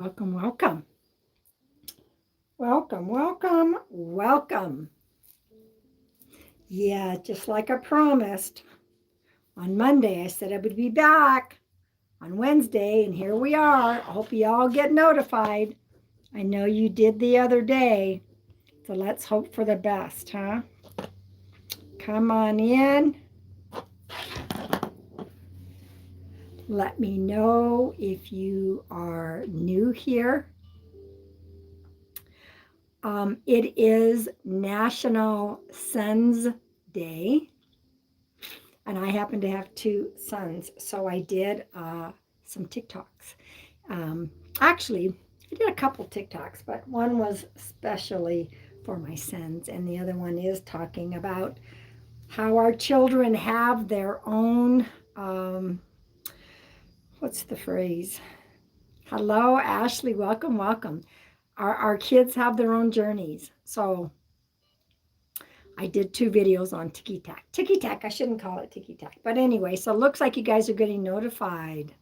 Welcome, welcome, welcome, welcome, welcome. Yeah, just like I promised on Monday, I said I would be back on Wednesday, and here we are. I hope you all get notified. I know you did the other day, so let's hope for the best, huh? Come on in. Let me know if you are new here. It is National Sons Day, and I happen to have two sons, so I did some TikToks. Actually, I did a couple TikToks, but one was especially for my sons, and the other one is talking about how our children have their own, what's the phrase? Hello, Ashley, welcome, welcome. Our kids have their own journeys. So I did two videos on Tiki Tack. Tiki Tack, I shouldn't call it Tiki Tack. But anyway, so it looks like you guys are getting notified.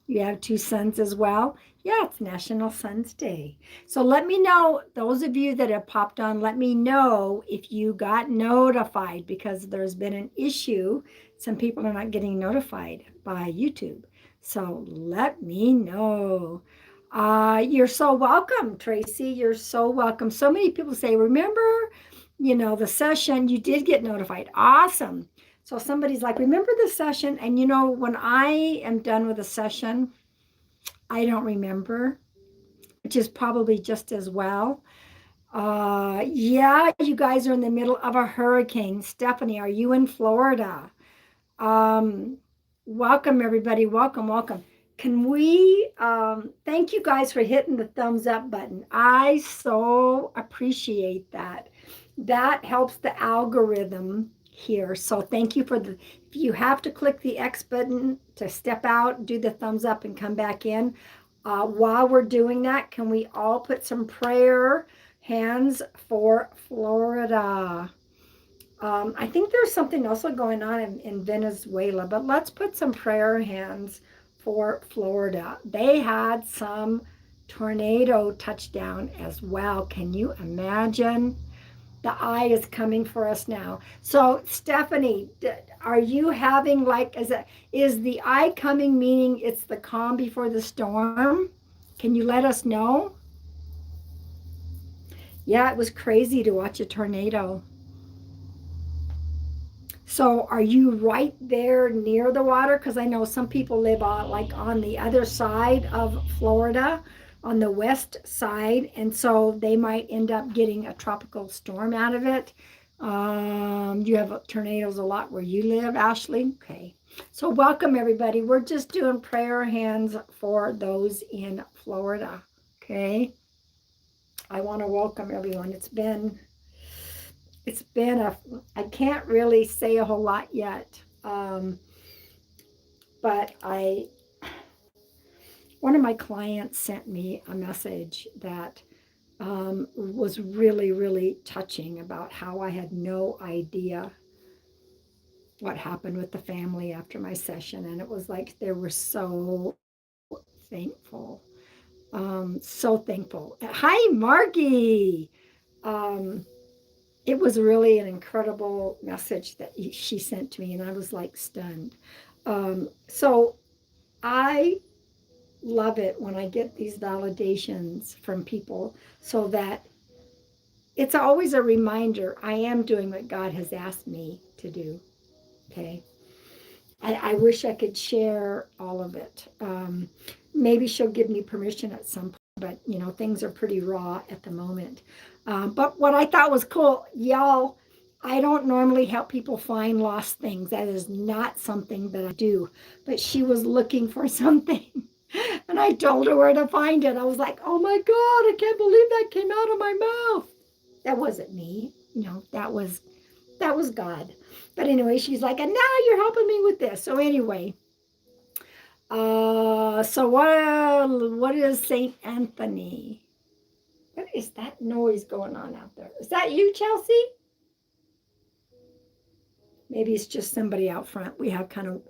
You have two sons as well? Yeah, it's National Sons Day. So let me know, those of you that have popped on, let me know if you got notified, because there's been an issue. Some people are not getting notified by YouTube. So let me know. You're so welcome, Tracy. You're so welcome. So many people say, remember, the session, you did get notified. Awesome. So somebody's like, remember the session? And when I am done with a session, I don't remember, which is probably just as well. Yeah, you guys are in the middle of a hurricane. Stephanie, are you in Florida? Welcome, everybody. Welcome, welcome. Can we thank you guys for hitting the thumbs up button. I so appreciate that. That helps the algorithm here. So thank you if you have to click the X button to step out, do the thumbs up and come back in. While we're doing that, can we all put some prayer hands for Florida? I think there's something also going on in Venezuela, but let's put some prayer hands for Florida. They had some tornado touchdown as well. Can you imagine? The eye is coming for us now. So Stephanie, are you having is the eye coming, meaning it's the calm before the storm? Can you let us know? Yeah, it was crazy to watch a tornado. So are you right there near the water? Because I know some people live on the other side of Florida, on the west side, and so they might end up getting a tropical storm out of it. You have tornadoes a lot where you live, Ashley? Okay. So welcome, everybody. We're just doing prayer hands for those in Florida, okay? I want to welcome everyone. I can't really say a whole lot yet, but one of my clients sent me a message that was really, really touching about how I had no idea what happened with the family after my session. And it was like they were so thankful. So thankful. Hi, Margie. It was really an incredible message that she sent to me, and I was like stunned. So I love it when I get these validations from people, so that it's always a reminder I am doing what God has asked me to do. Okay. I wish I could share all of it. Maybe she'll give me permission at some point, but things are pretty raw at the moment. But what I thought was cool, y'all, I don't normally help people find lost things. That is not something that I do. But she was looking for something, and I told her where to find it. I was like, oh my God, I can't believe that came out of my mouth. That wasn't me. That was God. But anyway, she's like, and now you're helping me with this. So anyway, so what is Saint Anthony? What is that noise going on out there? Is that you, Chelsea? Maybe it's just somebody out front. We have kind of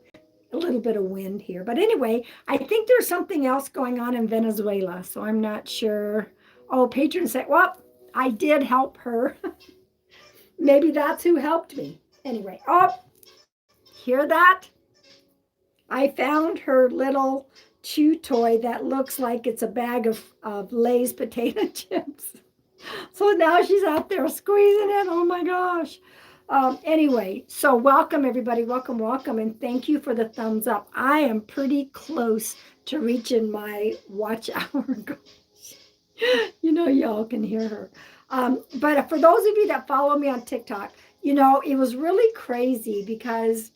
a little bit of wind here. But anyway, I think there's something else going on in Venezuela, so I'm not sure. Oh, patron said, well, I did help her. Maybe that's who helped me. Anyway, oh, hear that? I found her little chew toy that looks like it's a bag of Lay's potato chips. So now she's out there squeezing it. Oh my gosh. Anyway, so welcome everybody. Welcome, welcome. And thank you for the thumbs up. I am pretty close to reaching my watch hour goal. You know, y'all can hear her. But for those of you that follow me on TikTok, you know, it was really crazy because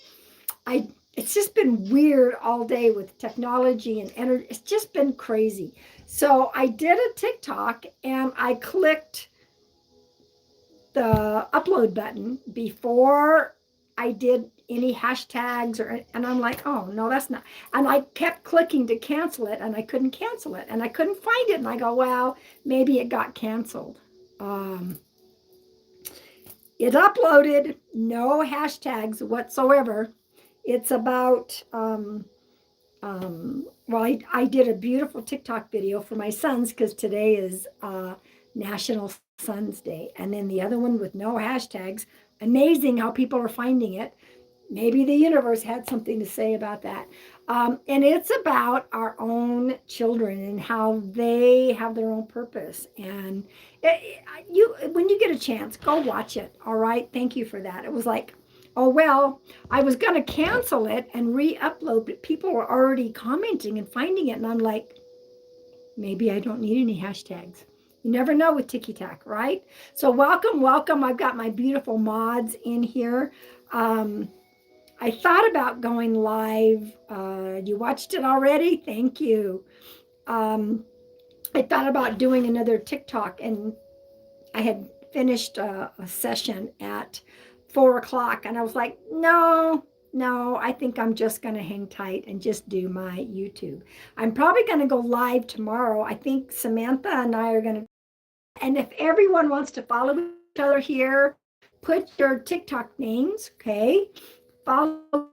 it's just been weird all day with technology and energy. It's just been crazy. So I did a TikTok and I clicked the upload button before I did any hashtags and I'm like, oh no, that's not. And I kept clicking to cancel it and I couldn't cancel it and I couldn't find it. And I go, well, maybe it got canceled. It uploaded, no hashtags whatsoever. It's about, well, I did a beautiful TikTok video for my sons because today is National Sons Day. And then the other one with no hashtags. Amazing how people are finding it. Maybe the universe had something to say about that. And it's about our own children and how they have their own purpose. And when you get a chance, go watch it. All right. Thank you for that. It was like, oh, well, I was going to cancel it and re-upload, but people were already commenting and finding it. And I'm like, maybe I don't need any hashtags. You never know with TikTok, right? So welcome, welcome. I've got my beautiful mods in here. I thought about going live. You watched it already? Thank you. I thought about doing another TikTok, and I had finished a session at 4 o'clock, and I was like, no, I think I'm just going to hang tight and just do my YouTube. I'm probably going to go live tomorrow. I think Samantha and I are going to, and if everyone wants to follow each other here, put your TikTok names, okay? Follow.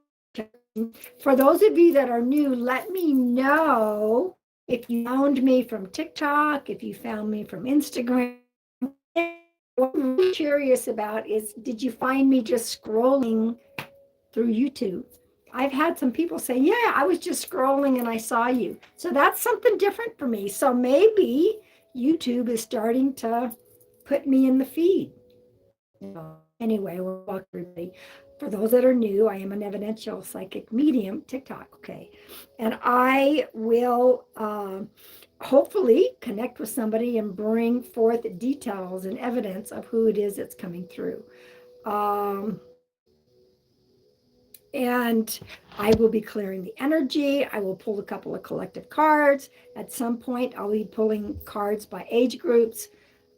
For those of you that are new, let me know if you found me from TikTok, if you found me from Instagram. What I'm really curious about is, did you find me just scrolling through YouTube? I've had some people say, yeah, I was just scrolling and I saw you. So that's something different for me. So maybe YouTube is starting to put me in the feed. Anyway, welcome everybody. For those that are new, I am an evidential psychic medium, TikTok, okay? And I will hopefully connect with somebody and bring forth details and evidence of who it is that's coming through. And I will be clearing the energy. I will pull a couple of collective cards. At some point, I'll be pulling cards by age groups.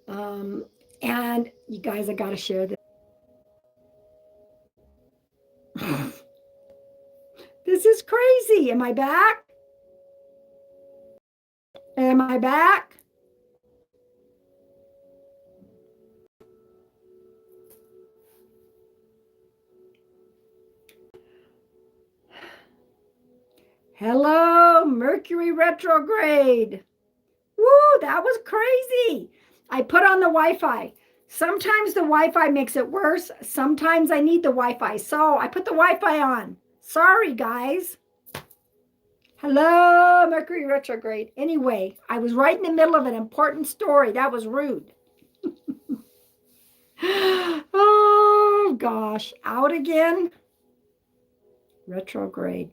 And you guys, I got to share this. This is crazy. Am I back? Am I back? Hello, Mercury retrograde. Woo, that was crazy. I put on the Wi-Fi. Sometimes the Wi-Fi makes it worse. Sometimes I need the Wi-Fi. So I put the Wi-Fi on. Sorry, guys. Hello, Mercury retrograde. Anyway, I was right in the middle of an important story. That was rude. Oh, gosh. Out again. Retrograde.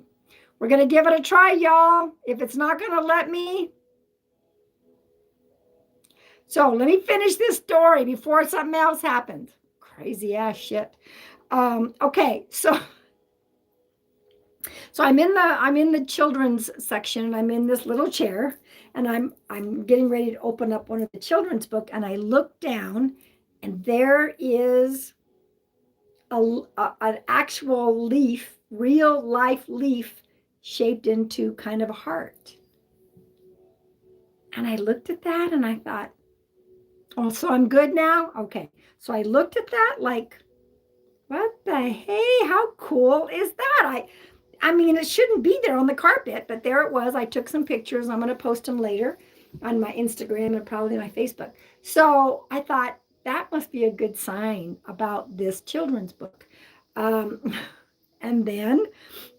We're going to give it a try, y'all. If it's not going to let me. So let me finish this story before something else happens. Crazy ass shit. Okay, so I'm in the children's section, and I'm in this little chair, and I'm getting ready to open up one of the children's book, and I look down, and there is an actual leaf, real life leaf, shaped into kind of a heart. And I looked at that and I thought, oh, so I'm good now? Okay. So I looked at that like, what the hey, how cool is that? I mean, it shouldn't be there on the carpet, but there it was. I took some pictures. I'm going to post them later on my Instagram and probably my Facebook. So I thought that must be a good sign about this children's book. Um, and then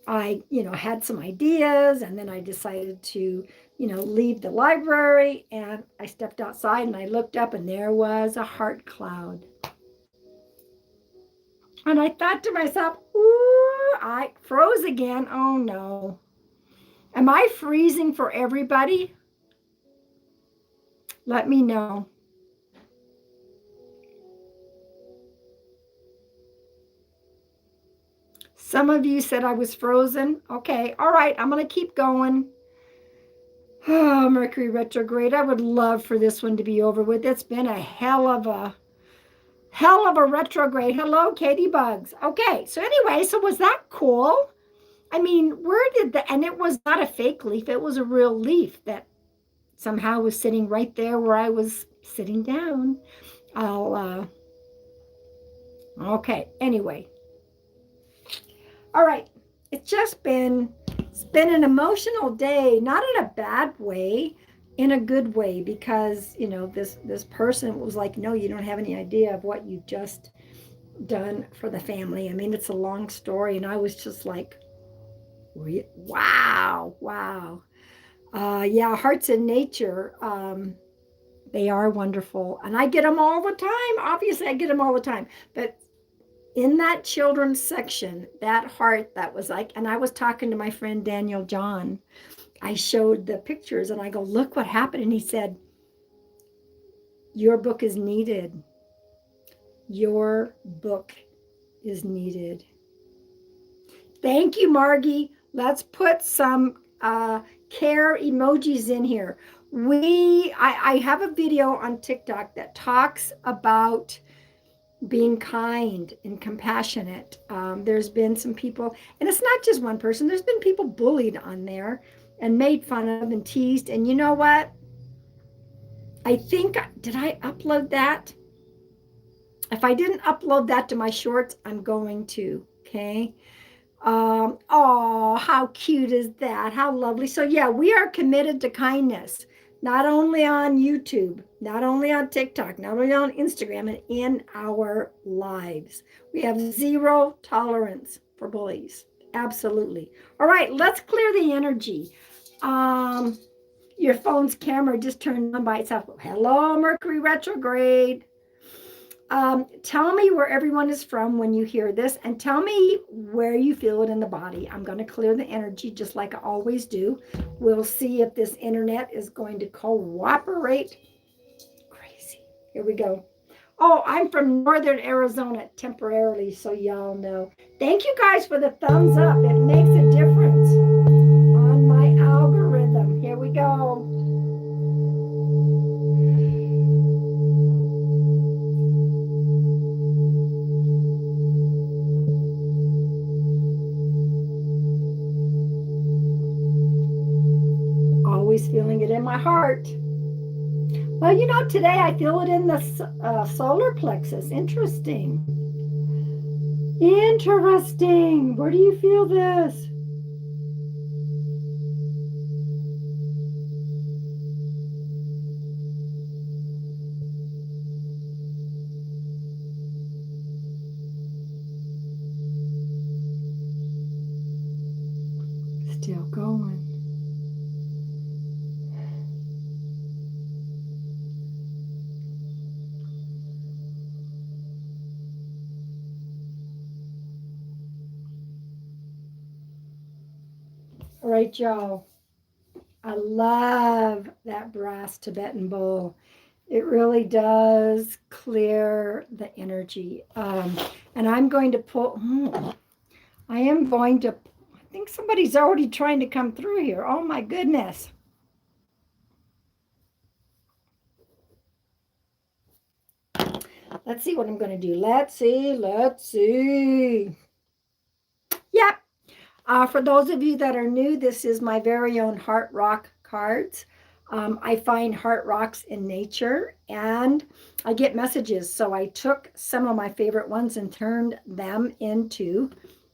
I, had some ideas, and then I decided to, leave the library, and I stepped outside and I looked up and there was a heart cloud. And I thought to myself, ooh, I froze again. Oh no. Am I freezing for everybody? Let me know. Some of you said I was frozen. Okay, all right, I'm going to keep going. Oh, Mercury retrograde. I would love for this one to be over with. It's been a hell of a retrograde. Hello, Katie Bugs. Okay, so anyway, so was that cool? I mean, where did the, and it was not a fake leaf, it was a real leaf that somehow was sitting right there where I was sitting down. Okay, anyway. All right, it's been an emotional day, not in a bad way, in a good way, because, this person was like, no, you don't have any idea of what you just done for the family. I mean, it's a long story, and I was just like, wow. Yeah, hearts in nature, they are wonderful, and I get them all the time. Obviously, I get them all the time, but in that children's section, that heart that was like, and I was talking to my friend Daniel John. I showed the pictures and I go, look what happened. And he said, your book is needed. Your book is needed. Thank you, Margie. Let's put some care emojis in here. I have a video on TikTok that talks about being kind and compassionate. There's been some people, and it's not just one person, there's been people bullied on there and made fun of and teased. And you know what? I think, did I upload that? If I didn't upload that to my shorts, I'm going to, okay? Oh, how cute is that? How lovely. So yeah, we are committed to kindness, not only on YouTube, not only on TikTok, not only on Instagram, and in our lives. We have zero tolerance for bullies. Absolutely. All right, let's clear the energy. Your phone's camera just turned on by itself. Hello, Mercury retrograde. Tell me where everyone is from when you hear this, and tell me where you feel it in the body. I'm going to clear the energy just like I always do. We'll see if this internet is going to cooperate. Crazy. Here we go. Oh, I'm from Northern Arizona temporarily, so y'all know. Thank you guys for the thumbs up. It makes a difference on my algorithm. Here we go. Always feeling it in my heart. Well, today I feel it in the solar plexus. Interesting. Where do you feel this? Still going. All right, y'all. I love that brass Tibetan bowl. It really does clear the energy. And I'm going to pull, I think somebody's already trying to come through here. Oh my goodness. Let's see what I'm going to do. Let's see. Yep. For those of you that are new, this is my very own Heart Rock cards. I find heart rocks in nature and I get messages. So I took some of my favorite ones and turned them into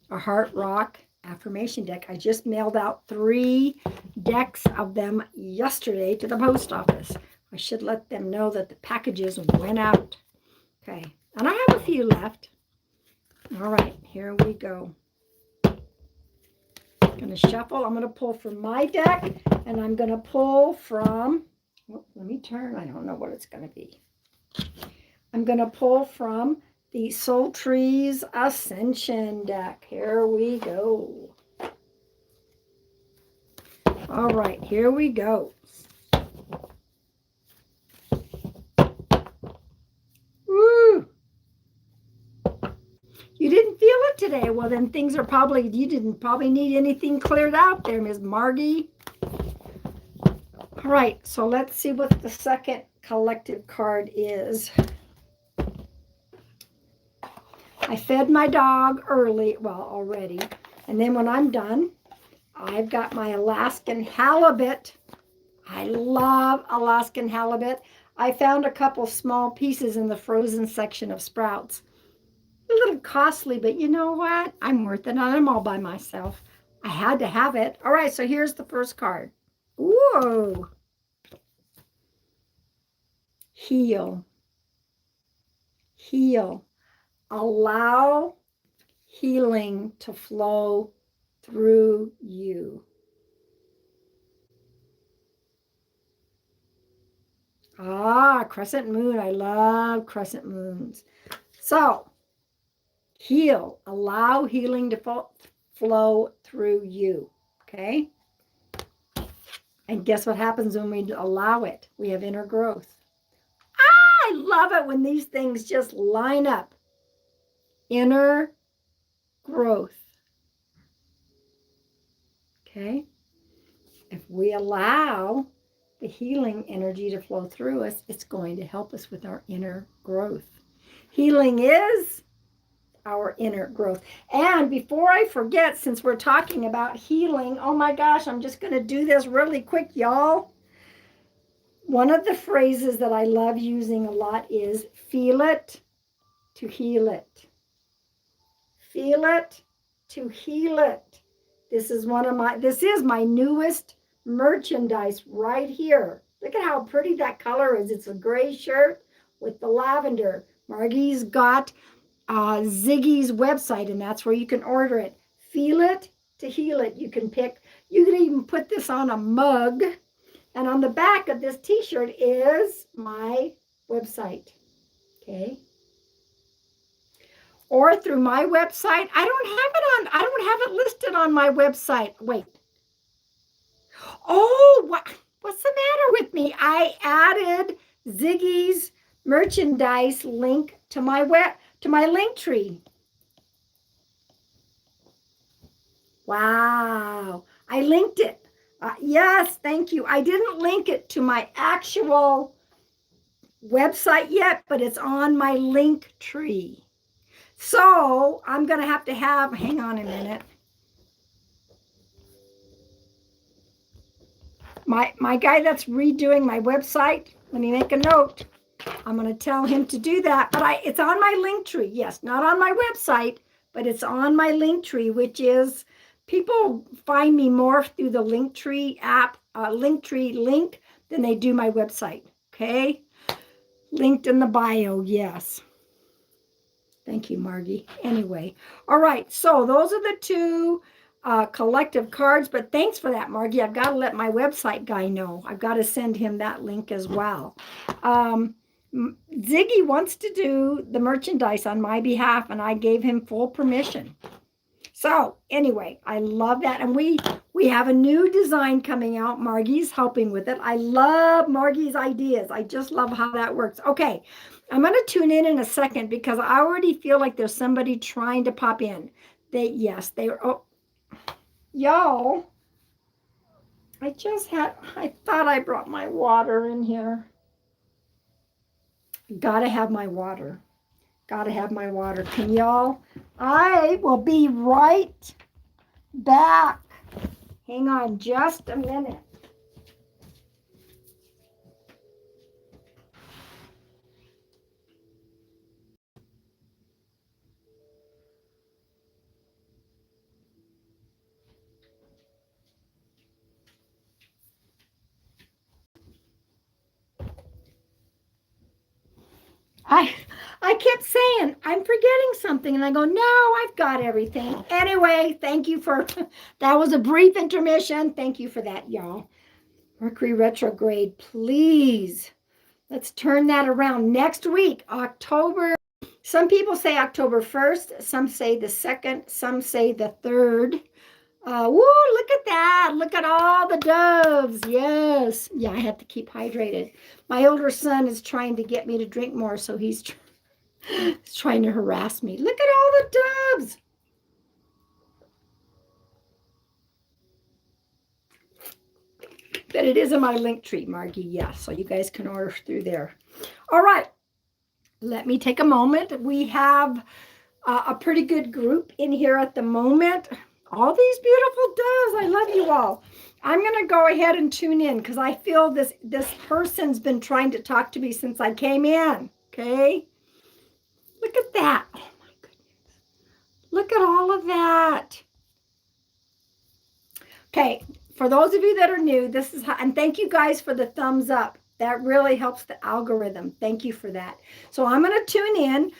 a heart rock affirmation deck. I just mailed out 3 decks of them yesterday to the post office. I should let them know that the packages went out. Okay, and I have a few left. All right, here we go. I'm going to shuffle. I'm going to pull from my deck, and I'm going to pull from, oh, let me turn. I don't know what it's going to be. I'm going to pull from the Soul Trees Ascension deck. Here we go. All right, here we go. Woo! You didn't feel it today. Well, then things are probably, you didn't probably need anything cleared out there, Ms. Margie. All right, so let's see what the second collective card is. I fed my dog early, well, already. And then when I'm done, I've got my Alaskan halibut. I love Alaskan halibut. I found a couple small pieces in the frozen section of Sprouts. A little costly, but you know what? I'm worth it. I'm all by myself. I had to have it. All right, so here's the first card. Whoa. Heal. Heal. Allow healing to flow through you. Ah, crescent moon. I love crescent moons. So, heal. Allow healing to flow through you. Okay? And guess what happens when we allow it? We have inner growth. Ah, I love it when these things just line up. Inner growth. Okay? If we allow the healing energy to flow through us, it's going to help us with our inner growth. Healing is our inner growth. And before I forget, since we're talking about healing, oh my gosh, I'm just going to do this really quick, y'all. One of the phrases that I love using a lot is feel it to heal it. Feel it to heal it. This is my newest merchandise right here. Look at how pretty that color is. It's a gray shirt with the lavender. Margie's got Ziggy's website, and that's where you can order it. Feel it to heal it. You can even put this on a mug, and on the back of this t-shirt is my website. Okay. Or through my website. I don't have it listed on my website. Wait. Oh, what's the matter with me? I added Ziggy's merchandise link to my link tree. Wow. I linked it. Yes, thank you. I didn't link it to my actual website yet, but it's on my link tree. So I'm going to have, hang on a minute. My guy that's redoing my website, let me make a note. I'm going to tell him to do that, but it's on my link tree. Yes, not on my website, but it's on my link tree, which is, people find me more through the link tree app, link tree link, than they do my website. Okay. Linked in the bio. Yes. Thank you, Margie. Anyway. All right. So those are the 2 collective cards, but thanks for that, Margie. I've got to let my website guy know. I've got to send him that link as well. Ziggy wants to do the merchandise on my behalf, and I gave him full permission. So anyway, I love that. And we have a new design coming out. Margie's helping with it. I love Margie's ideas. I just love how that works. Okay, I'm going to tune in a second because I already feel like there's somebody trying to pop in. Oh, y'all, I thought I brought my water in here. Gotta have my water. Gotta have my water. Can y'all? I will be right back. Hang on just a minute. I kept saying, I'm forgetting something. And I go, no, I've got everything. Anyway, thank you for, that was a brief intermission. Thank you for that, y'all. Mercury retrograde, please. Let's turn that around next week, October. Some people say October 1st. Some say the 2nd. Some say the 3rd. Woo, look at that. Look at all the doves. Yes. Yeah, I have to keep hydrated. My older son is trying to get me to drink more, so he's trying to harass me. Look at all the doves. But it is in my link tree, Margie. Yes, so you guys can order through there. All right. Let me take a moment. We have a pretty good group in here at the moment. All these beautiful doves. I love you all. I'm going to go ahead and tune in because I feel this person's been trying to talk to me since I came in. Okay. Look at that. Oh my goodness. Look at all of that. Okay. For those of you that are new, this is how, and thank you guys for the thumbs up. That really helps the algorithm. Thank you for that. So I'm going to tune in.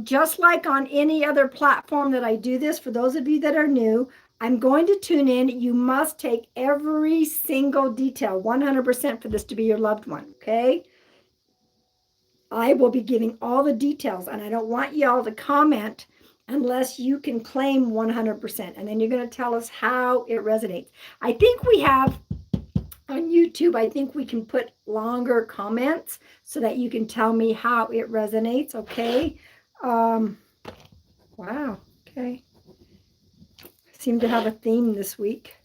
Just like on any other platform that I do this, for those of you that are new, I'm going to tune in. You must take every single detail, 100% for this to be your loved one, okay? I will be giving all the details, and I don't want y'all to comment unless you can claim 100%, and then you're going to tell us how it resonates. I think we have on YouTube, I think we can put longer comments so that you can tell me how it resonates, okay? Wow, okay. Seem to have a theme this week.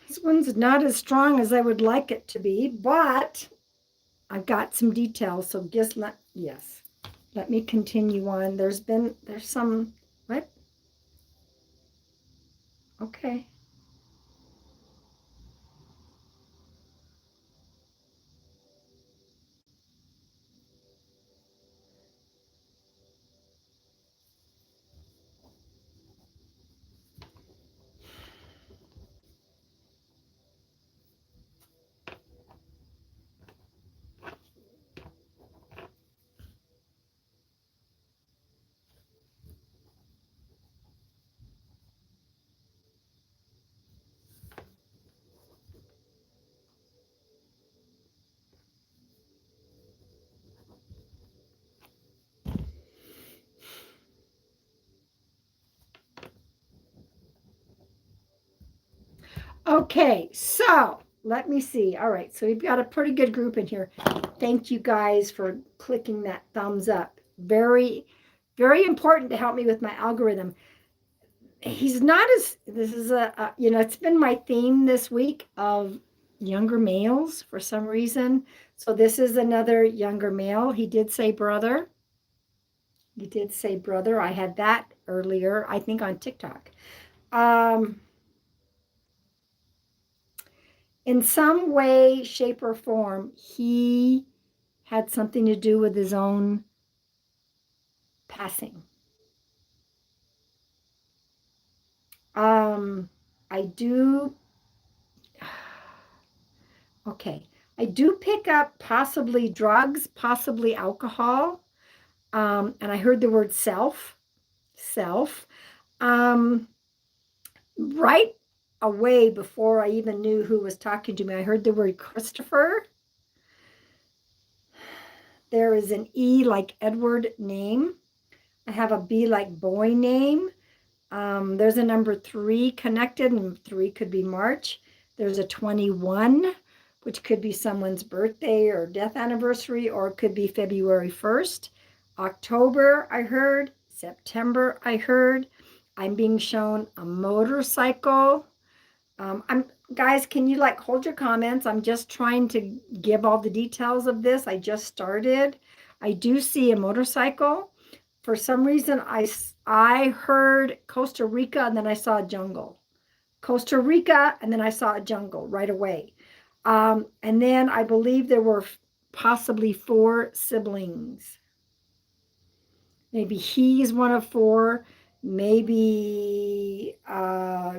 This one's not as strong as I would like it to be, but I've got some details, so just yes. Let me continue on. There's some, what? Okay. Okay, so let me see. All right, so we've got a pretty good group in here. Thank you guys for clicking that thumbs up. Very, very important to help me with my algorithm. He's not as, this is it's been my theme this week of younger males for some reason. So this is another younger male. He did say brother. He did say brother. I had that earlier, I think on TikTok. In some way, shape, or form, he had something to do with his own passing. I do, okay, I do pick up possibly drugs, possibly alcohol, and I heard the word self. Right away before I even knew who was talking to me, I heard the word Christopher. There is an E like Edward name. I have a B like boy name. There's a number 3 connected, and 3 could be March. There's a 21, which could be someone's birthday or death anniversary, or it could be February 1st. October, I heard. September, I heard. I'm being shown a motorcycle. Guys, can you like hold your comments? I'm just trying to give all the details of this. I just started. I do see a motorcycle. For some reason, I heard Costa Rica, and then I saw a jungle. Costa Rica, and then I saw a jungle right away. And then I believe there were possibly 4 siblings. Maybe he's one of 4. Maybe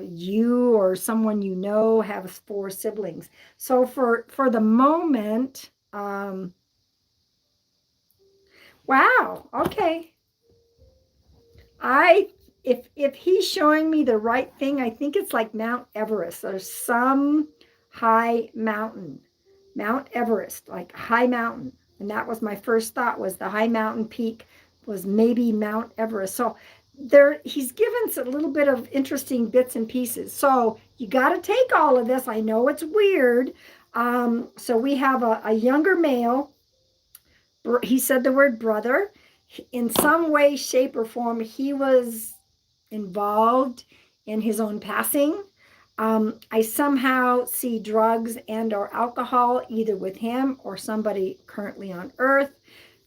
you or someone you know have 4 siblings. So for the moment, wow, okay. If he's showing me the right thing, I think it's like Mount Everest. There's some high mountain, Mount Everest, like high mountain. And that was my first thought, was the high mountain peak was maybe Mount Everest. So there, he's given us a little bit of interesting bits and pieces. So you got to take all of this. I know it's weird. So we have a younger male. He said the word brother. In some way, shape, or form, he was involved in his own passing. I somehow see drugs and or alcohol either with him or somebody currently on earth.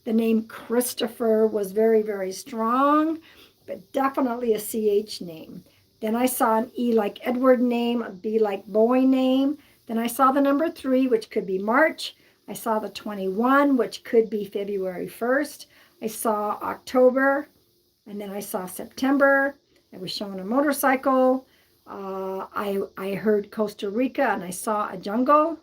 The name Christopher was very, very strong, but definitely a CH name. Then I saw an E like Edward name, a B like boy name. Then I saw the number 3, which could be March. I saw the 21, which could be February 1st. I saw October, and then I saw September. I was shown a motorcycle. I heard Costa Rica, and I saw a jungle.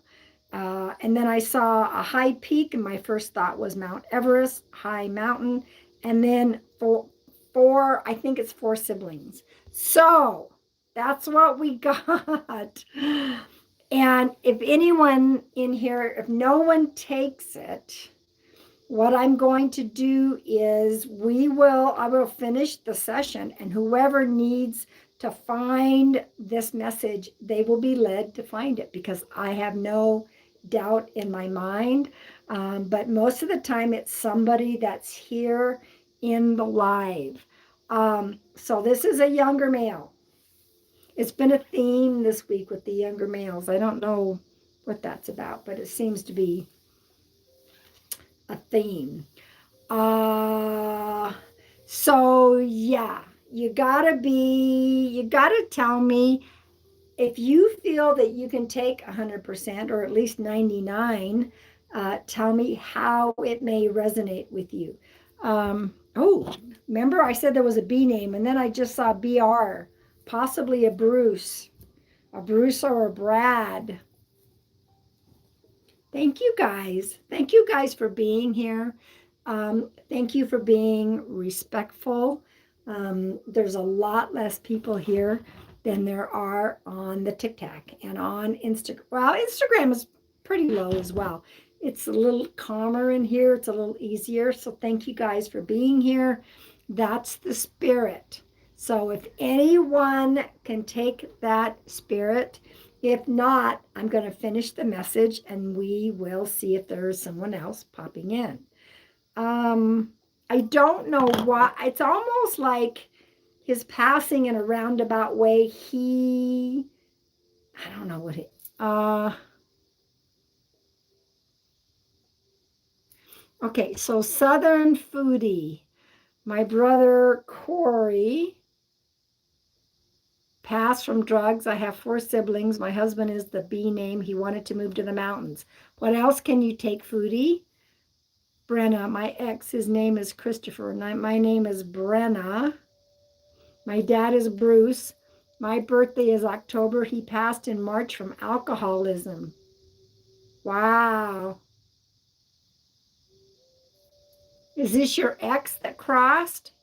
And then I saw a high peak, and my first thought was Mount Everest, high mountain. And then four, I think it's 4 siblings. So that's what we got. And if anyone in here, if no one takes it, what I'm going to do is I will finish the session, and whoever needs to find this message, they will be led to find it, because I have no doubt in my mind. But most of the time it's somebody that's here in the live. So this is a younger male. It's been a theme this week with the younger males. I don't know what that's about, but it seems to be a theme. So yeah, you gotta tell me if you feel that you can take 100% or at least 99. Tell me how it may resonate with you. Oh, remember I said there was a B name, and then I just saw BR, possibly a Bruce or a Brad. Thank you guys. Thank you guys for being here. Thank you for being respectful. There's a lot less people here than there are on the TikTok and on Instagram. Well, Instagram is pretty low as well. It's a little calmer in here. It's a little easier. So thank you guys for being here. That's the spirit. So if anyone can take that spirit, if not, I'm going to finish the message and we will see if there is someone else popping in. I don't know why. It's almost like his passing in a roundabout way. I don't know what it, okay, so Southern Foodie. My brother Corey passed from drugs. I have 4 siblings. My husband is the B name. He wanted to move to the mountains. What else can you take, Foodie? Brenna, my ex, his name is Christopher. My name is Brenna. My dad is Bruce. My birthday is October. He passed in March from alcoholism. Wow. Is this your ex that crossed?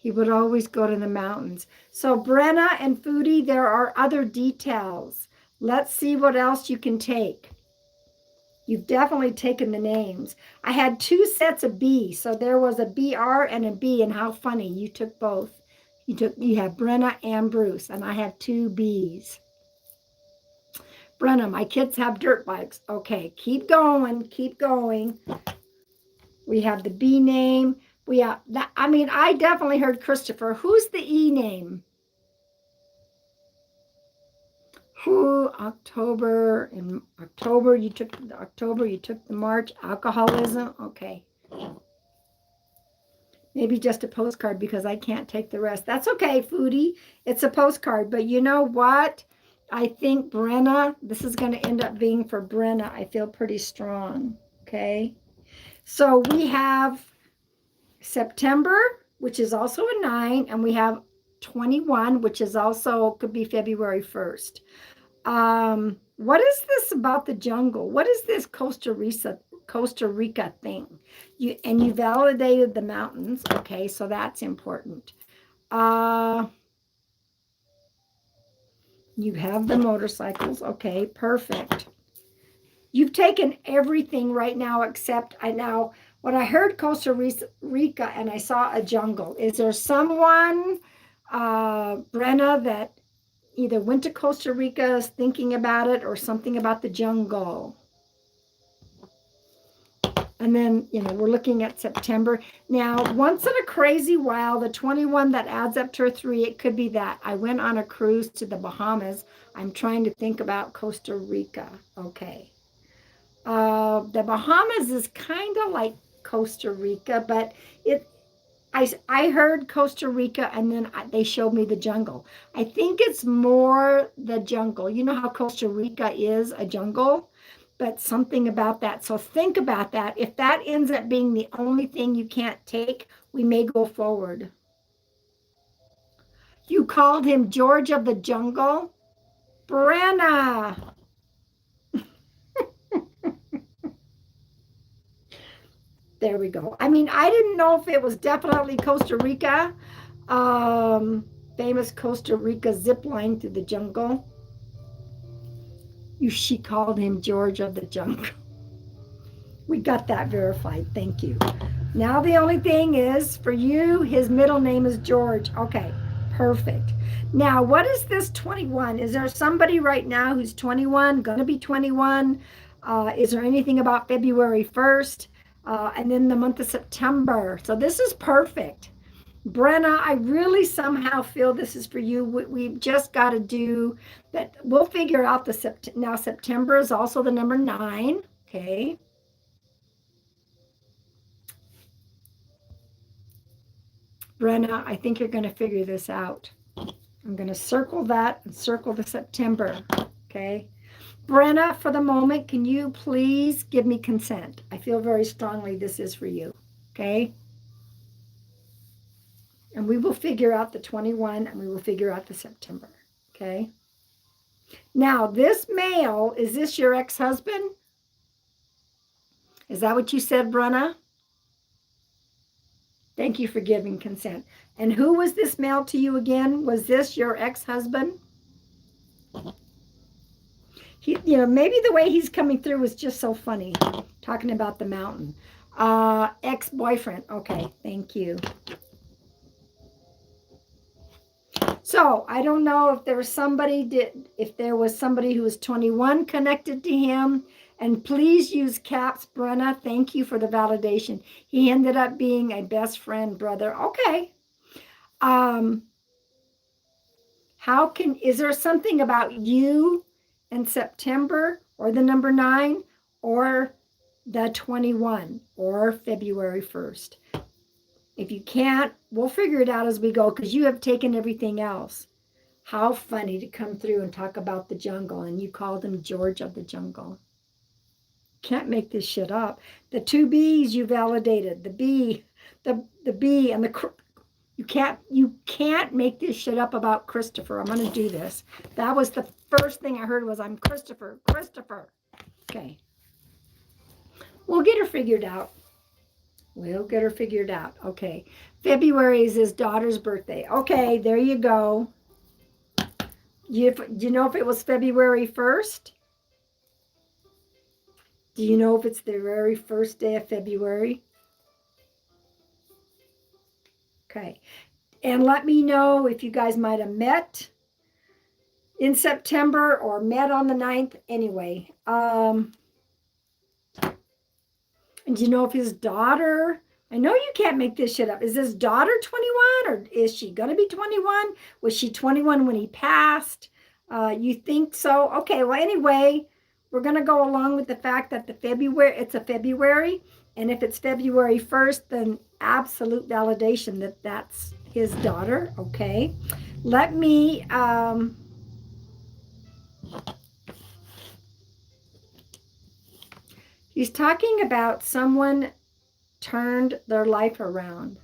He would always go to the mountains. So Brenna and Foodie, there are other details. Let's see what else you can take. You've definitely taken the names. I had 2 sets of B, so there was a BR and a B, and how funny, you took both. You have Brenna and Bruce, and I have 2 B's. Brenna, my kids have dirt bikes. Okay, keep going, keep going. We have the B name. We have that. I mean, I definitely heard Christopher. Who's the E name? Who? October. In October, you took the March. Alcoholism. Okay. Maybe just a postcard because I can't take the rest. That's okay, Foodie. It's a postcard. But you know what? I think Brenna, this is going to end up being for Brenna. I feel pretty strong. Okay. So we have September, which is also a 9, and we have 21, which is also could be February 1st. What is this about the jungle? What is this Costa Rica thing? You validated the mountains. Okay, so that's important. You have the motorcycles. Okay, perfect. You've taken everything right now except when I heard Costa Rica and I saw a jungle. Is there someone, Brenna, that either went to Costa Rica is thinking about it or something about the jungle? And then, we're looking at September. Now, once in a crazy while, the 21 that adds up to a 3, it could be that. I went on a cruise to the Bahamas. I'm trying to think about Costa Rica. Okay. The Bahamas is kind of like Costa Rica, but I heard Costa Rica and then they showed me the jungle. I think it's more the jungle. You know how Costa Rica is a jungle, but something about that. So think about that. If that ends up being the only thing you can't take, we may go forward. You called him George of the Jungle? Brenna. There we go. I mean, I didn't know if it was definitely Costa Rica. Famous Costa Rica zip line through the jungle. She called him George of the Jungle. We got that verified. Thank you. Now the only thing is, for you, his middle name is George. Okay, perfect. Now, what is this 21? Is there somebody right now who's 21, going to be 21? Is there anything about February 1st? And then the month of September. So this is perfect. Brenna, I really somehow feel this is for you. We've just got to do that. We'll figure out now September is also the number 9. Okay. Brenna, I think you're going to figure this out. I'm going to circle that and circle the September. Okay. Brenna, for the moment, can you please give me consent? I feel very strongly this is for you. Okay. And we will figure out the 21 and we will figure out the September. Okay. Now, this male, is this your ex-husband? Is that what you said, Brenna? Thank you for giving consent. And who was this male to you again? Was this your ex-husband? Maybe the way he's coming through was just so funny, talking about the mountain. Ex-boyfriend. Okay, thank you. So I don't know if there was somebody who was 21 connected to him. And please use caps, Brenna. Thank you for the validation. He ended up being a best friend, brother. Okay. Is there something about you in September or the number 9 or the 21 or February 1st? If you can't, we'll figure it out as we go because you have taken everything else. How funny to come through and talk about the jungle and you called him George of the Jungle. Can't make this shit up. The 2 B's you validated. The B and the you can't make this shit up about Christopher. I'm going to do this. That was the first thing I heard was I'm Christopher. Okay. We'll get her figured out. Okay. February is his daughter's birthday. Okay, there you go. Do you know if it was February 1st? Do you know if it's the very first day of February? Okay. And let me know if you guys might have met in September or met on the 9th. Anyway, and do you know if his daughter, I know you can't make this shit up. Is his daughter 21 or is she going to be 21? Was she 21 when he passed? You think so? Okay, well, anyway, we're going to go along with the fact that it's a February. And if it's February 1st, then absolute validation that that's his daughter. Okay. Let me, he's talking about someone turned their life around.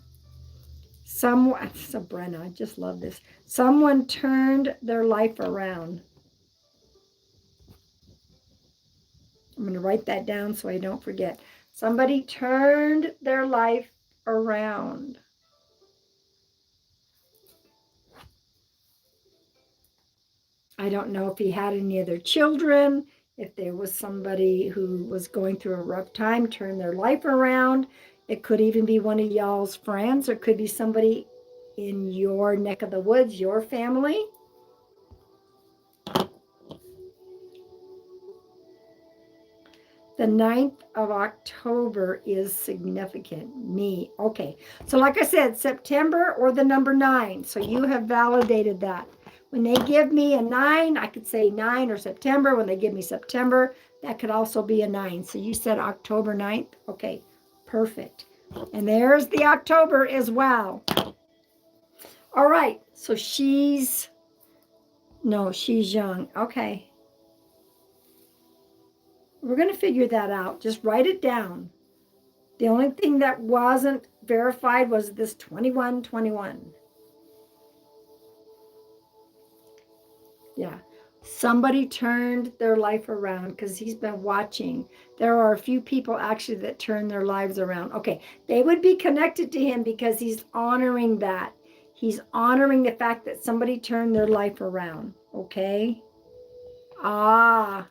Someone, so Brenna, I just love this. Someone turned their life around. I'm going to write that down so I don't forget. Somebody turned their life around. I don't know if he had any other children, if there was somebody who was going through a rough time, turned their life around. It could even be one of y'all's friends, or it could be somebody in your neck of the woods, your family. The 9th of October is significant. Me. Okay. So like I said, September or the number 9. So you have validated that. When they give me a 9, I could say 9 or September. When they give me September, that could also be a 9. So you said October 9th. Okay. Perfect. And there's the October as well. All right. So she's young. Okay. We're going to figure that out. Just write it down. The only thing that wasn't verified was this 2121. Yeah. Somebody turned their life around because he's been watching. There are a few people actually that turn their lives around. Okay. They would be connected to him because he's honoring that. He's honoring the fact that somebody turned their life around. Okay. Ah,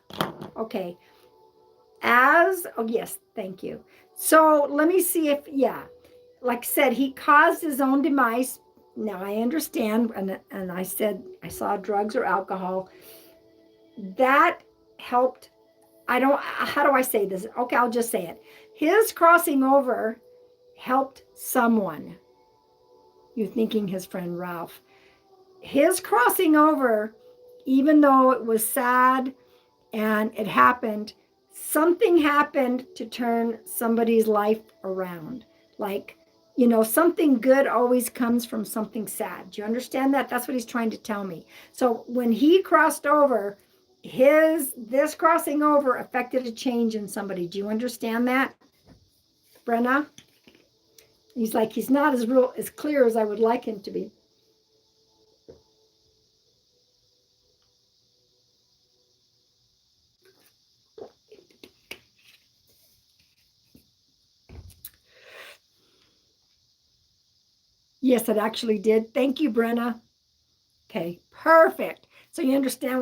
okay. Oh yes, thank you. So let me see if, yeah, like I said, he caused his own demise. Now I understand, and I said I saw drugs or alcohol. That helped. How do I say this? Okay, I'll just say it. His crossing over helped someone. You're thinking his friend Ralph. His crossing over, even though it was sad and it happened, something happened to turn somebody's life around. Like, something good always comes from something sad. Do you understand that? That's what he's trying to tell me. So when he crossed over, this crossing over affected a change in somebody. Do you understand that, Brenna? He's not as clear as I would like him to be. Yes, it actually did. Thank you, Brenna. Okay, perfect. So you understand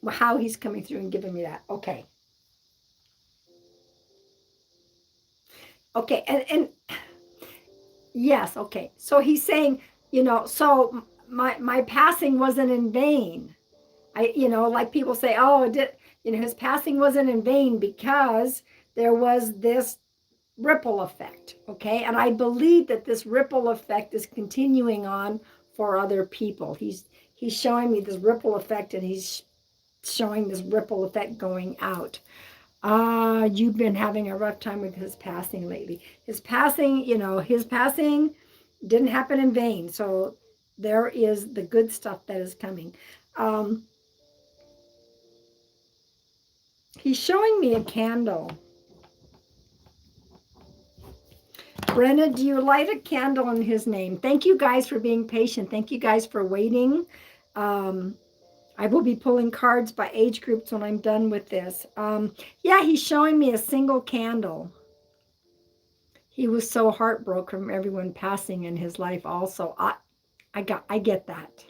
how he's coming through and giving me that. Okay. Okay, and yes, okay. So he's saying, so my passing wasn't in vain. Like people say, oh, his passing wasn't in vain because there was this ripple effect. Okay, and I believe that this ripple effect is continuing on for other people. He's showing me this ripple effect, and he's showing this ripple effect going out. You've been having a rough time with his passing lately. His passing didn't happen in vain. So there is the good stuff that is coming. He's showing me a candle. Brenna, do you light a candle in his name? Thank you guys for being patient. Thank you guys for waiting. I will be pulling cards by age groups when I'm done with this. Yeah, he's showing me a single candle. He was so heartbroken from everyone passing in his life also. I get that.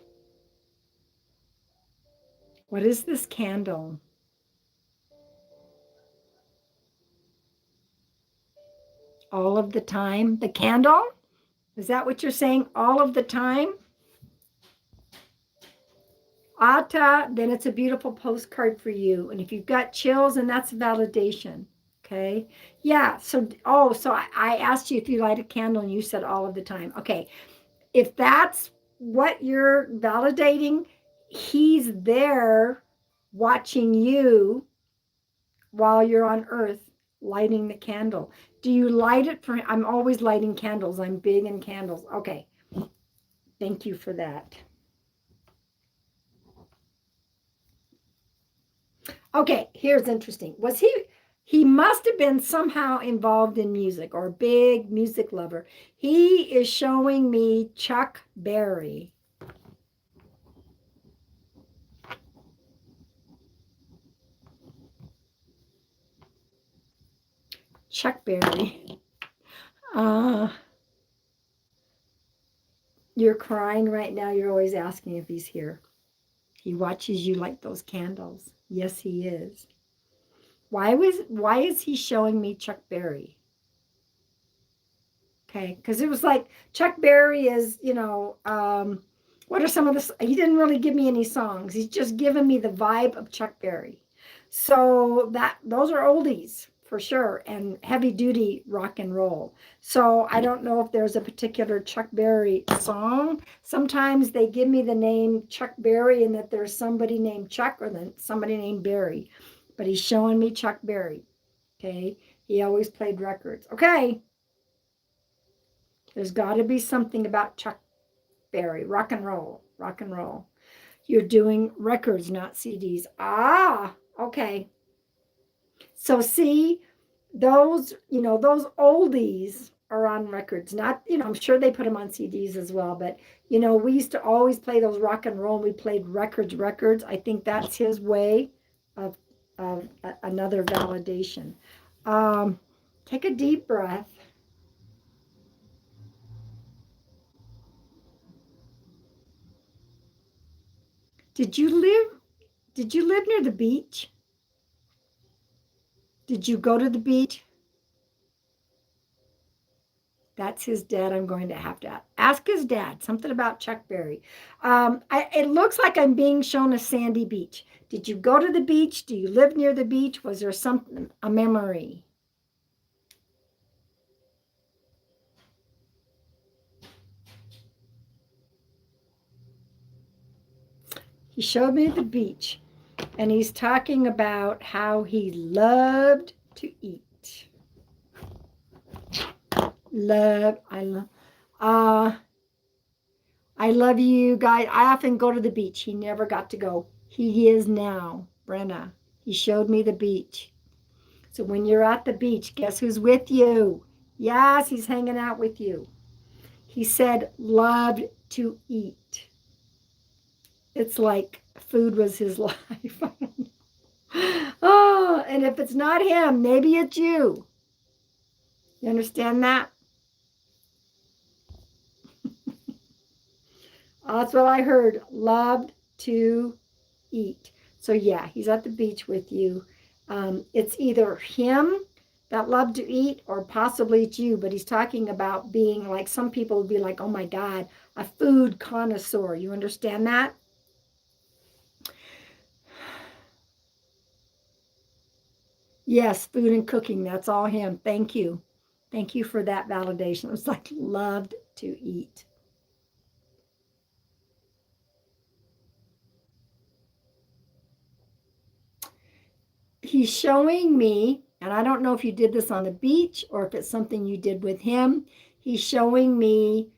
What is this candle? All of the time. The candle? Is that what you're saying? All of the time? Ata, then it's a beautiful postcard for you. And if you've got chills, and that's validation. Okay. Yeah. So, so I asked you if you light a candle and you said all of the time. Okay. If that's what you're validating, he's there watching you while you're on earth lighting the candle. Do you light it for? I'm always lighting candles. I'm big in candles. Okay. Thank you for that. Okay, here's interesting. Was he must have been somehow involved in music or a big music lover. He is showing me Chuck Berry. Chuck Berry. Uh, you're crying right now. You're always asking if he's here. He watches you like those candles. Yes, he is. Why is he showing me Chuck Berry? Okay, because it was like Chuck Berry is, what are some of the, he didn't really give me any songs. He's just given me the vibe of Chuck Berry. So those are oldies for sure, and heavy duty rock and roll. So I don't know if there's a particular Chuck Berry song. Sometimes they give me the name Chuck Berry and that there's somebody named Chuck or then somebody named Berry, but he's showing me Chuck Berry. Okay, he always played records. Okay, there's got to be something about Chuck Berry, rock and roll, rock and roll. You're doing records, not CDs. Ah, okay. So see, those oldies are on records. Not, I'm sure they put them on CDs as well, but we used to always play those rock and roll. And we played records. I think that's his way of another validation. Take a deep breath. Did you live did you live near the beach? Did you go to the beach? That's his dad. I'm going to have to ask his dad something about Chuck Berry. It looks like I'm being shown a sandy beach. Did you go to the beach? Do you live near the beach? Was there something, a memory? He showed me the beach, and he's talking about how he loved to eat. Uh, I love you guys. I often go to the beach. He never got to go. He is now, Brenna. He showed me the beach. So when you're at the beach, guess who's with you? Yes, he's hanging out with you. He said loved to eat. It's like food was his life. Oh, and if it's not him, maybe it's you. You understand that? That's what I heard. Loved to eat. So yeah, he's at the beach with you. It's either him that loved to eat or possibly it's you, but he's talking about being like, some people would be like, oh my God, a food connoisseur. You understand that? Yes, food and cooking. That's all him. Thank you. Thank you for that validation. It was like loved to eat. He's showing me, and I don't know if you did this on the beach or if it's something you did with him. He's showing me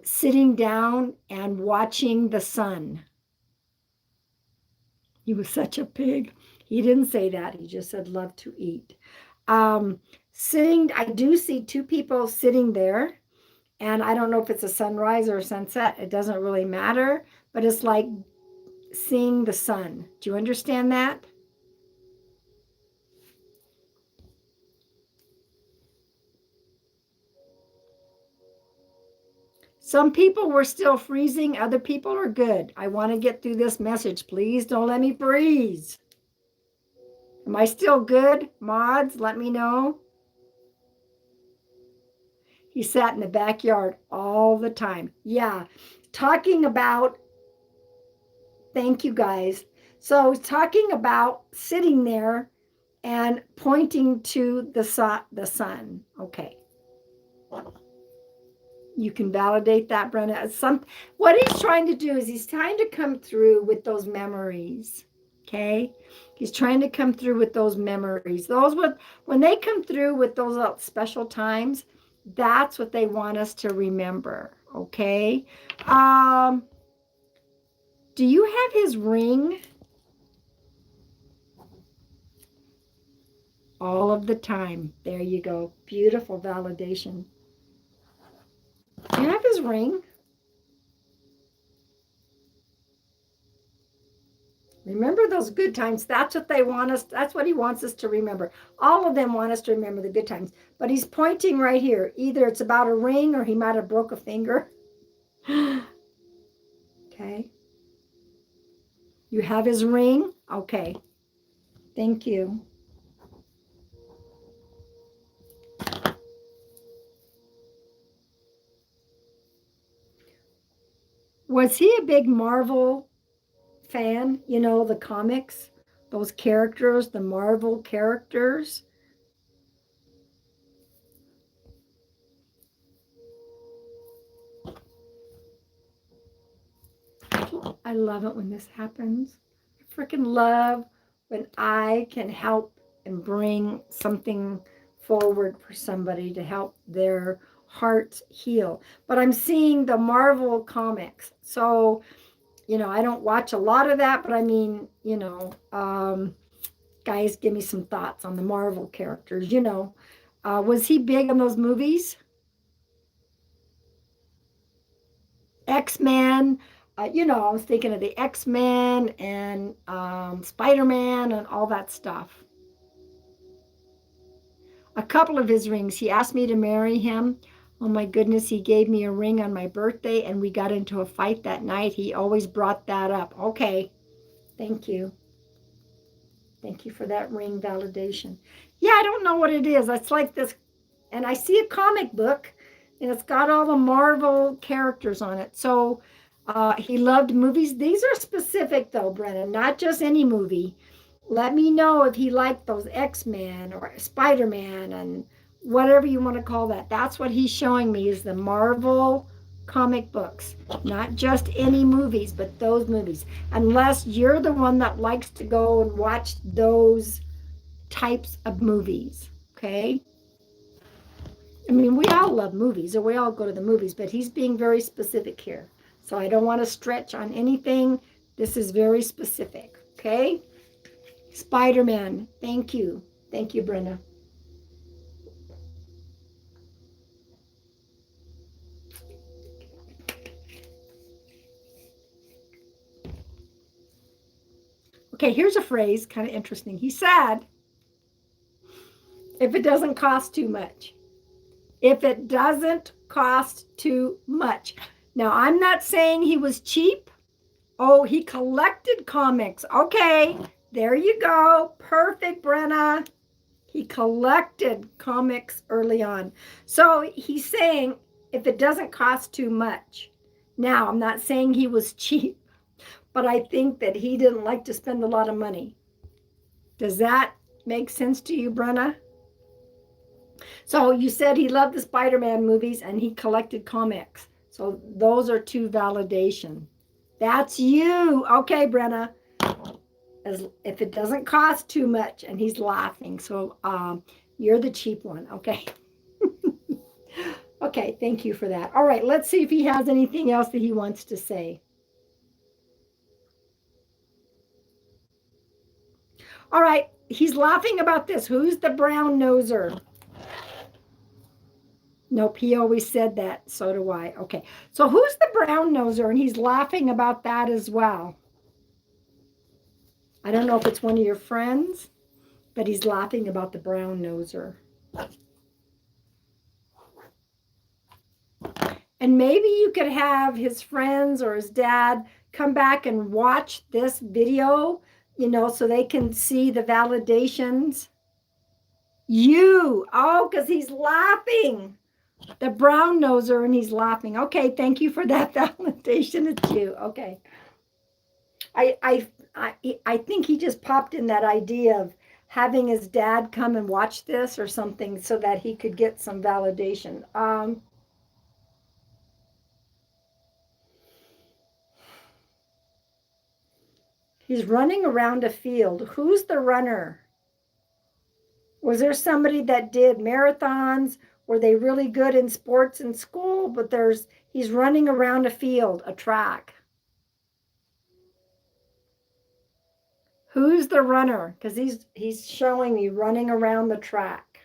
sitting down and watching the sun. He was such a pig. He didn't say that. He just said love to eat. Sitting, I do see two people sitting there, and I don't know if it's a sunrise or a sunset. It doesn't really matter, but it's like seeing the sun. Do you understand that? Some people were still freezing. Other people are good. I want to get through this message. Please don't let me freeze. Am I still good? Mods, let me know. He sat in the backyard all the time. Yeah, talking about, thank you guys. So talking about sitting there and pointing to the sun. Okay. You can validate that, Brenna. What he's trying to do is he's trying to come through with those memories. Okay. He's trying to come through with those memories. When they come through with those special times, that's what they want us to remember. Okay. Do you have his ring? All of the time. There you go. Beautiful validation. Do you have his ring? Remember those good times. That's what they want us. That's what he wants us to remember. All of them want us to remember the good times. But he's pointing right here. Either it's about a ring or he might have broke a finger. Okay. You have his ring? Okay. Thank you. Was he a big Marvel fan? You know, the comics, those characters, the Marvel characters. I love it when this happens. I freaking love when I can help and bring something forward for somebody to help their hearts heal. But I'm seeing the Marvel comics. So, you know, I don't watch a lot of that, but I mean, you know, guys, give me some thoughts on the Marvel characters. You know, was he big on those movies? X-Men, you know, I was thinking of the X-Men and Spider-Man and all that stuff. A couple of his rings. He asked me to marry him. Oh my goodness, he gave me a ring on my birthday and we got into a fight that night. He always brought that up. Okay, thank you. Thank you for that ring validation. Yeah, I don't know what it is. It's like this, and I see a comic book and it's got all the Marvel characters on it. So he loved movies. These are specific though, Brennan, not just any movie. Let me know if he liked those X-Men or Spider-Man and whatever you want to call that. That's what he's showing me is the Marvel comic books, not just any movies, but those movies. Unless you're the one that likes to go and watch those types of movies, okay? I mean, we all love movies, or we all go to the movies, but he's being very specific here. So I don't want to stretch on anything. This is very specific, okay? Spider-Man, thank you. Thank you, Brenda. Okay, here's a phrase, kind of interesting. He said, if it doesn't cost too much. If it doesn't cost too much. Now, I'm not saying he was cheap. Oh, he collected comics. Okay, there you go. Perfect, Brenna. He collected comics early on. So he's saying if it doesn't cost too much. Now, I'm not saying he was cheap, but I think that he didn't like to spend a lot of money. Does that make sense to you, Brenna? So you said he loved the Spider-Man movies and he collected comics. So those are two validation. That's you. Okay, Brenna. If it doesn't cost too much, and he's laughing. So you're the cheap one. Okay. Okay, thank you for that. All right, let's see if he has anything else that he wants to say. All right, he's laughing about this. Who's the brown noser? Nope, he always said that. So do I. Okay, so who's the brown noser? And he's laughing about that as well. I don't know if it's one of your friends, but he's laughing about the brown noser. And maybe you could have his friends or his dad come back and watch this video, you know, so they can see the validations. You, oh, because he's laughing. The brown noser, and he's laughing. Okay, thank you for that validation. It's you. Okay. I think he just popped in that idea of having his dad come and watch this or something so that he could get some validation. He's running around a field. Who's the runner? Was there somebody that did marathons? Were they really good in sports in school? But he's running around a field, a track. Who's the runner? Because he's showing me running around the track.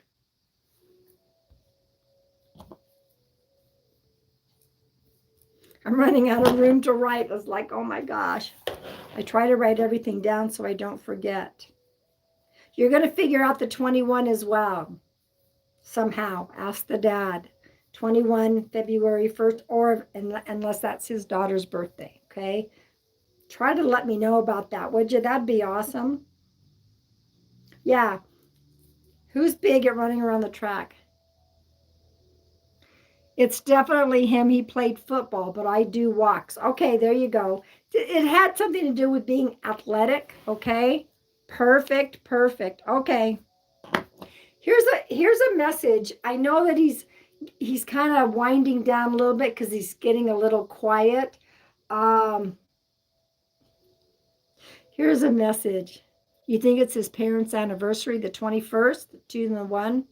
I'm running out of room to write. It's like, oh my gosh. I try to write everything down so I don't forget. You're going to figure out the 21 as well. Somehow. Ask the dad. 21 February 1st, or unless that's his daughter's birthday. Okay. Try to let me know about that, would you? That'd be awesome. Yeah. Who's big at running around the track? It's definitely him. He played football, but I do walks. Okay, there you go. It had something to do with being athletic. Okay. Perfect. Perfect. Okay. Here's a message. I know that he's kind of winding down a little bit because he's getting a little quiet. Here's a message. You think it's his parents' anniversary, the 21st, 2001?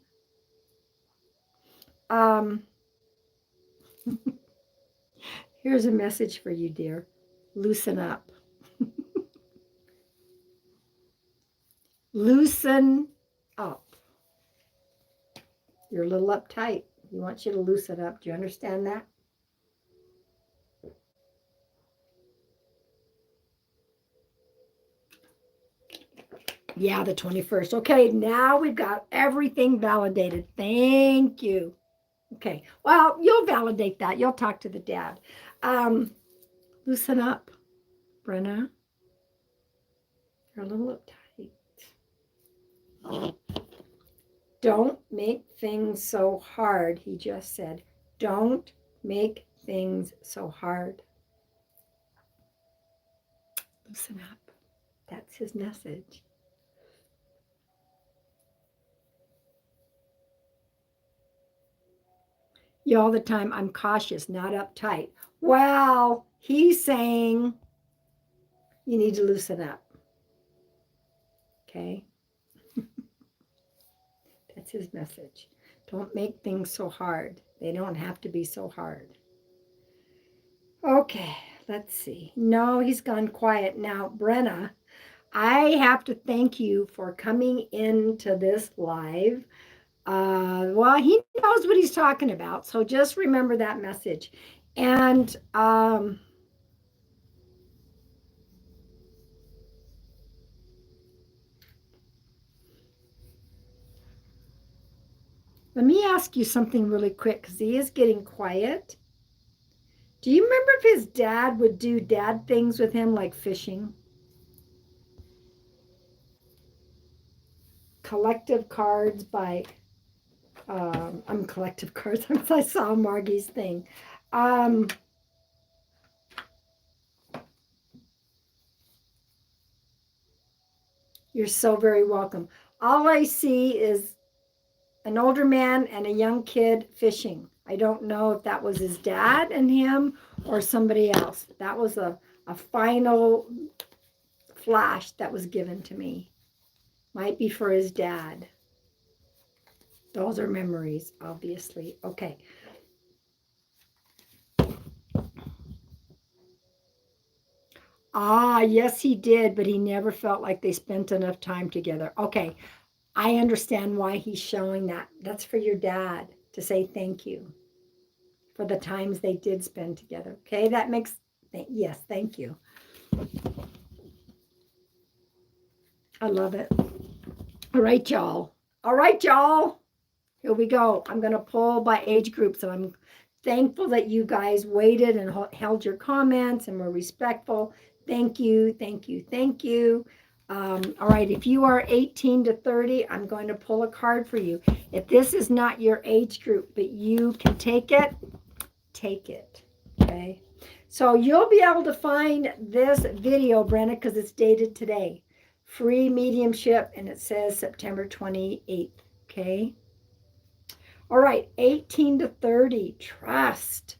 Here's a message for you, dear. Loosen up. Loosen up. You're a little uptight. He wants you to loosen up. Do you understand that? Yeah, the 21st. Okay, now we've got everything validated. Thank you. Okay, well, you'll validate that. You'll talk to the dad. Loosen up, Brenna. You're a little uptight. Don't make things so hard, he just said. Don't make things so hard. Loosen up. That's his message. You all the time, I'm cautious, not uptight. Well, he's saying you need to loosen up. Okay? That's his message. Don't make things so hard. They don't have to be so hard. Okay, let's see. No, he's gone quiet. Now, Brenna, I have to thank you for coming into this live. Well, he knows what he's talking about. So just remember that message. And let me ask you something really quick because he is getting quiet. Do you remember if his dad would do dad things with him like fishing? Collective cards by I'm collective cards. I saw Margie's thing. You're so very welcome. All I see is an older man and a young kid fishing. I don't know if that was his dad and him or somebody else. That was a final flash that was given to me. Might be for his dad. Those are memories, obviously. Okay. Ah, yes, he did, but he never felt like they spent enough time together. Okay. I understand why he's showing that. That's for your dad to say thank you for the times they did spend together. Okay, that makes, yes, thank you. I love it. All right, y'all. All right, y'all. Here we go. I'm going to pull by age group. So I'm thankful that you guys waited and held your comments and were respectful. Thank you, thank you, thank you. All right, if you are 18 to 30, I'm going to pull a card for you. If this is not your age group, but you can take it, take it. Okay. So you'll be able to find this video, Brenna, because it's dated today. Free mediumship, and it says September 28th. Okay. All right, 18 to 30, trust.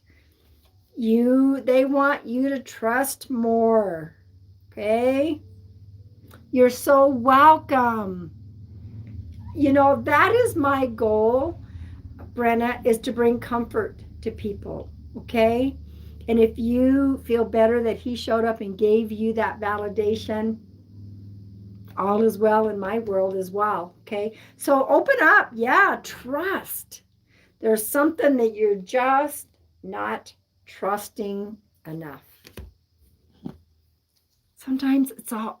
They want you to trust more. Okay. You're so welcome. You know, that is my goal, Brenna, is to bring comfort to people. Okay. And if you feel better that he showed up and gave you that validation, all is well in my world as well. Okay. So open up. Yeah. Trust. There's something that you're just not trusting enough. Sometimes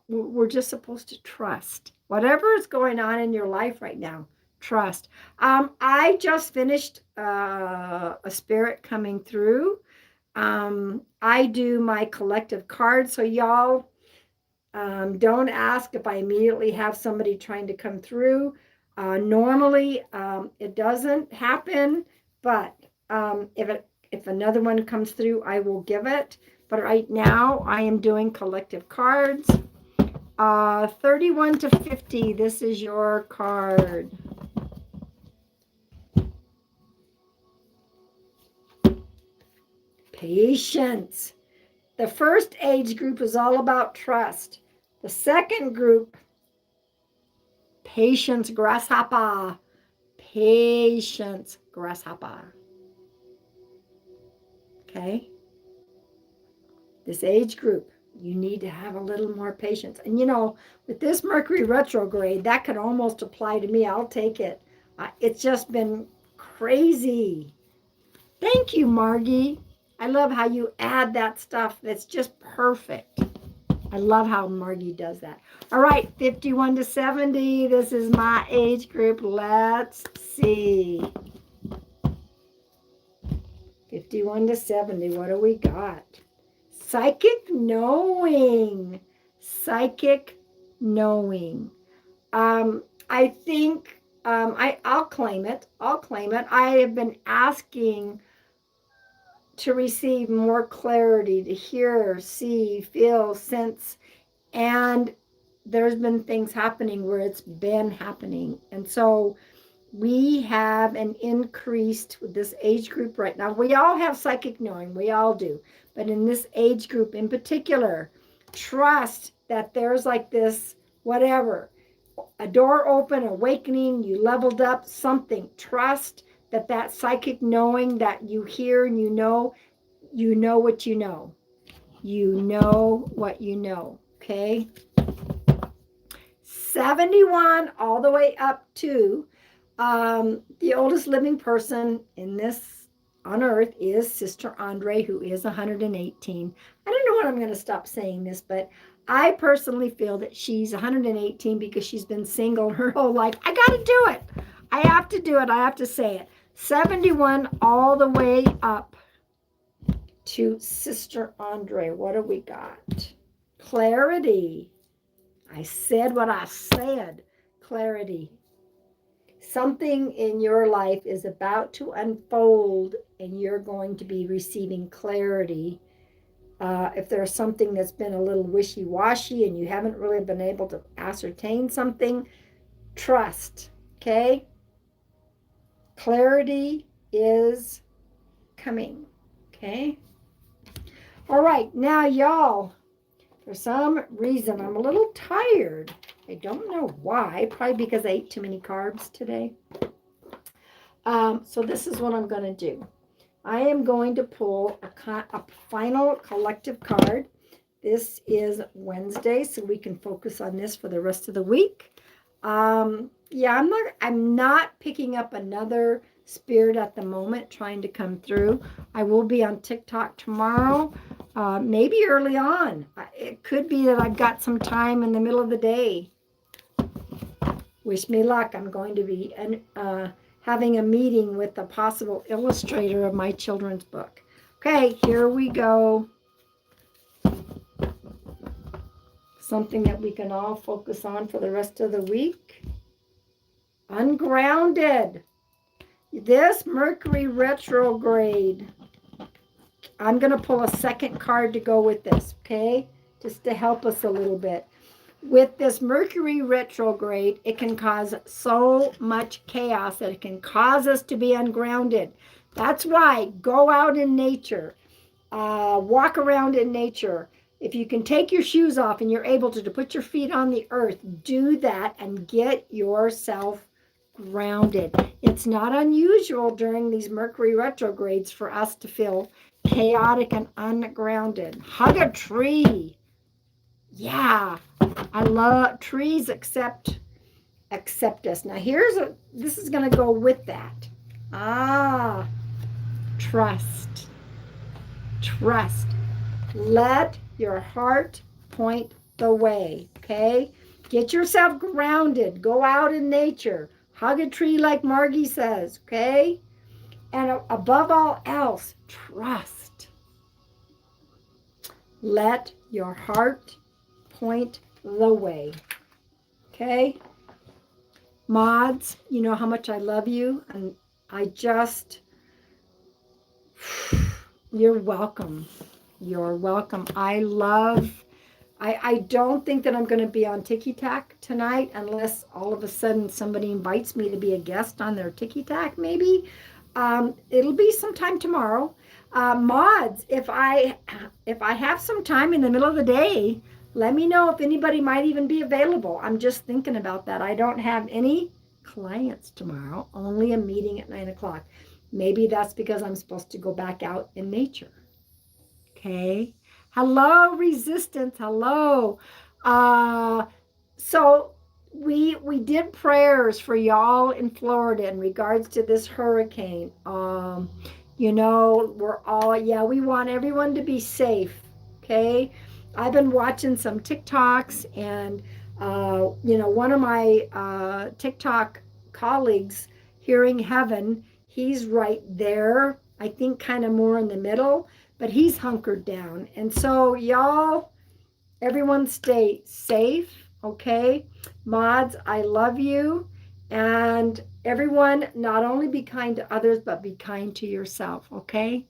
we're just supposed to trust. Whatever is going on in your life right now, trust. I just finished a spirit coming through. I do my collective cards, so y'all don't ask if I immediately have somebody trying to come through. Normally, it doesn't happen, but if another one comes through, I will give it. But right now, I am doing collective cards. 31 to 50, this is your card. Patience. The first age group is all about trust. The second group, patience, grasshopper. Patience, grasshopper. Okay? This age group, you need to have a little more patience. And you know, with this Mercury retrograde, that could almost apply to me. I'll take it. It's just been crazy. Thank you, Margie. I love how you add that stuff. That's just perfect. I love how Margie does that. All right, 51 to 70. This is my age group. Let's see. 51 to 70. What do we got? Psychic knowing. Psychic knowing. I think I'll claim it. I'll claim it. I have been asking to receive more clarity, to hear, see, feel, sense. And there's been things happening where it's been happening. And so we have an increased with this age group right now. We all have psychic knowing. We all do. But in this age group in particular, trust that there's like this, whatever, a door open, awakening, you leveled up, something. Trust that psychic knowing that you hear and you know what you know. You know what you know, okay? 71 all the way up to the oldest living person in this on earth is Sister Andre, who is 118. I don't know when I'm going to stop saying this, but I personally feel that she's 118 because she's been single her whole life. I got to do it. I have to do it. I have to say it. 71 all the way up to Sister Andre. What do we got? Clarity. I said what I said. Clarity. Something in your life is about to unfold and you're going to be receiving clarity. If there's something that's been a little wishy-washy and you haven't really been able to ascertain something, trust, okay? Clarity is coming, okay? All right, now y'all, for some reason, I'm a little tired. I don't know why, probably because I ate too many carbs today. So this is what I'm going to do. I am going to pull a final collective card. This is Wednesday, so we can focus on this for the rest of the week. Yeah, I'm not picking up another spirit at the moment trying to come through. I will be on TikTok tomorrow, maybe early on. It could be that I've got some time in the middle of the day. Wish me luck. I'm going to be having a meeting with a possible illustrator of my children's book. Okay, here we go. something that we can all focus on for the rest of the week. Ungrounded. This Mercury retrograde. I'm going to pull a second card to go with this, okay? Just to help us a little bit. With this Mercury retrograde, it can cause so much chaos that it can cause us to be ungrounded. That's why go out in nature, walk around in nature. If you can take your shoes off and you're able to put your feet on the earth, do that and get yourself grounded. It's not unusual during these Mercury retrogrades for us to feel chaotic and ungrounded. Hug a tree. Yeah, I love trees accept us. Now this is going to go with that. Trust. Trust. Let your heart point the way, okay? Get yourself grounded. Go out in nature. Hug a tree like Margie says, okay? And above all else, trust. Let your heart point the way, okay? Mods, you know how much I love you, and you're welcome. You're welcome. I don't think that I'm going to be on TikTok tonight unless all of a sudden somebody invites me to be a guest on their TikTok, maybe. It'll be sometime tomorrow. Mods, if I have some time in the middle of the day, let me know if anybody might even be available. I'm just thinking about that. I don't have any clients tomorrow, only a meeting at 9 o'clock. Maybe that's because I'm supposed to go back out in nature. Okay. Hello, Resistance. Hello. So we did prayers for y'all in Florida in regards to this hurricane. We want everyone to be safe. Okay. I've been watching some TikToks, and one of my TikTok colleagues, Hearing Heaven, he's right there. I think kind of more in the middle, but he's hunkered down. And so y'all, everyone stay safe, okay? Mods, I love you. And everyone, not only be kind to others, but be kind to yourself, okay?